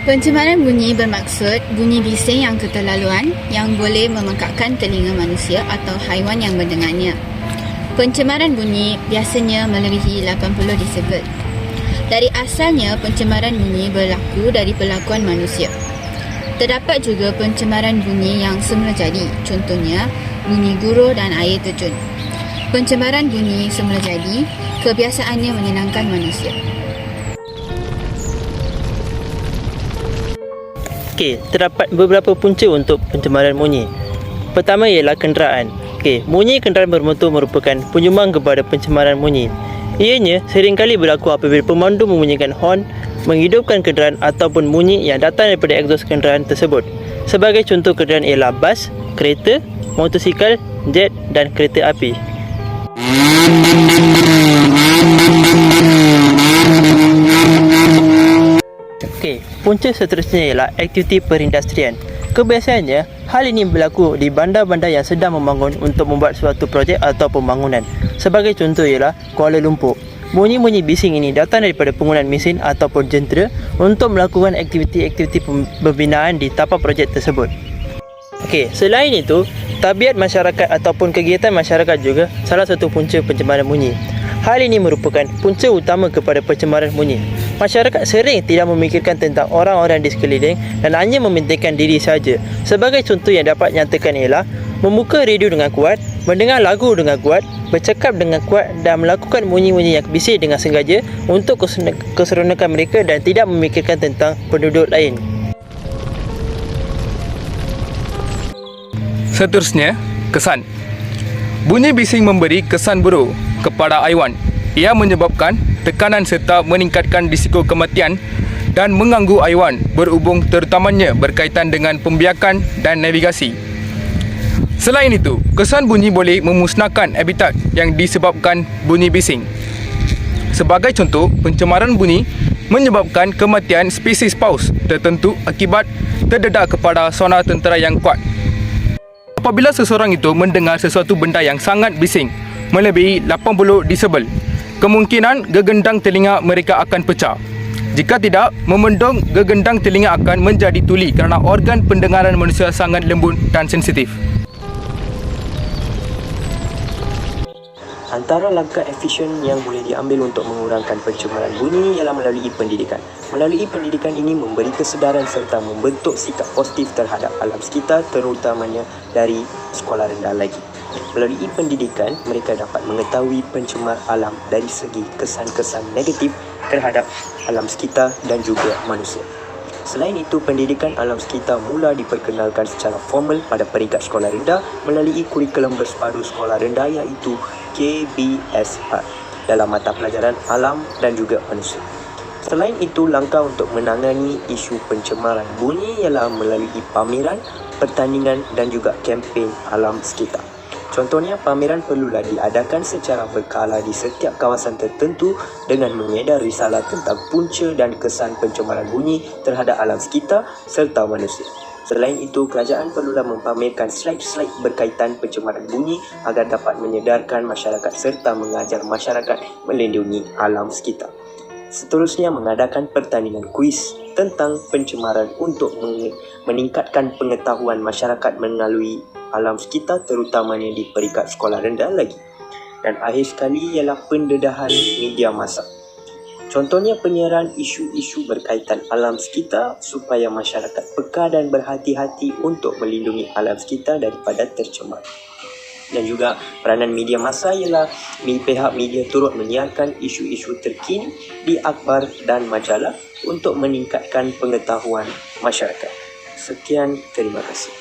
Pencemaran bunyi bermaksud bunyi bising yang keterlaluan yang boleh memekakkan telinga manusia atau haiwan yang mendengarnya. Pencemaran bunyi biasanya melebihi 80 desibel. Dari asalnya, pencemaran bunyi berlaku dari perlakuan manusia. Terdapat juga pencemaran bunyi yang semula jadi, contohnya bunyi gurau dan air terjun. Pencemaran bunyi semula jadi kebiasaannya menyenangkan manusia. Okey, terdapat beberapa punca untuk pencemaran bunyi. Pertama ialah kenderaan. Okey, bunyi kenderaan bermotor merupakan penyumbang kepada pencemaran bunyi. Ianya seringkali berlaku apabila pemandu membunyikan horn, menghidupkan kenderaan ataupun bunyi yang datang daripada egsos kenderaan tersebut. Sebagai contoh kenderaan ialah bas, kereta, motosikal, jet dan kereta api. Okey, punca seterusnya ialah aktiviti perindustrian. Kebiasaannya, hal ini berlaku di bandar-bandar yang sedang membangun untuk membuat suatu projek atau pembangunan. Sebagai contoh ialah Kuala Lumpur. Bunyi-bunyi bising ini datang daripada penggunaan mesin ataupun jentera untuk melakukan aktiviti-aktiviti pembinaan di tapak projek tersebut. Okey, selain itu, tabiat masyarakat ataupun kegiatan masyarakat juga salah satu punca pencemaran bunyi. Hal ini merupakan punca utama kepada pencemaran bunyi. Masyarakat sering tidak memikirkan tentang orang-orang di sekeliling dan hanya mementingkan diri saja. Sebagai contoh yang dapat nyatakan ialah membuka radio dengan kuat, mendengar lagu dengan kuat, bercakap dengan kuat dan melakukan bunyi-bunyi yang bising dengan sengaja untuk keseronokan mereka dan tidak memikirkan tentang penduduk lain. Seterusnya, kesan. Bunyi bising memberi kesan buruk kepada haiwan. Ia menyebabkan tekanan serta meningkatkan risiko kematian dan mengganggu haiwan berhubung terutamanya berkaitan dengan pembiakan dan navigasi. Selain itu, kesan bunyi boleh memusnahkan habitat yang disebabkan bunyi bising. Sebagai contoh, pencemaran bunyi menyebabkan kematian spesies paus tertentu akibat terdedah kepada sonar tentera yang kuat. Apabila seseorang itu mendengar sesuatu benda yang sangat bising, melebihi 80 desibel, kemungkinan gegendang telinga mereka akan pecah. Jika tidak, memendung gegendang telinga akan menjadi tuli kerana organ pendengaran manusia sangat lembut dan sensitif. Antara langkah efisien yang boleh diambil untuk mengurangkan pencemaran bunyi ialah melalui pendidikan. Melalui pendidikan ini memberi kesedaran serta membentuk sikap positif terhadap alam sekitar, terutamanya dari sekolah rendah lagi. Melalui pendidikan, mereka dapat mengetahui pencemar alam dari segi kesan-kesan negatif terhadap alam sekitar dan juga manusia. Selain itu, pendidikan alam sekitar mula diperkenalkan secara formal pada peringkat sekolah rendah melalui kurikulum bersepadu sekolah rendah iaitu KBSR dalam mata pelajaran alam dan juga manusia. Selain itu, langkah untuk menangani isu pencemaran bunyi ialah melalui pameran, pertandingan dan juga kempen alam sekitar. Contohnya, pameran perlulah diadakan secara berkala di setiap kawasan tertentu dengan mengedar risalah tentang punca dan kesan pencemaran bunyi terhadap alam sekitar serta manusia. Selain itu, kerajaan perlulah mempamerkan slide-slide berkaitan pencemaran bunyi agar dapat menyedarkan masyarakat serta mengajar masyarakat melindungi alam sekitar. Seterusnya, mengadakan pertandingan kuis tentang pencemaran untuk meningkatkan pengetahuan masyarakat melalui alam sekitar terutamanya di peringkat sekolah rendah lagi. Dan akhir sekali ialah pendedahan media massa. Contohnya penyiaran isu-isu berkaitan alam sekitar supaya masyarakat peka dan berhati-hati untuk melindungi alam sekitar daripada tercemar. Dan juga peranan media massa ialah pihak media turut menyiarkan isu-isu terkini di akhbar dan majalah untuk meningkatkan pengetahuan masyarakat. Sekian, terima kasih.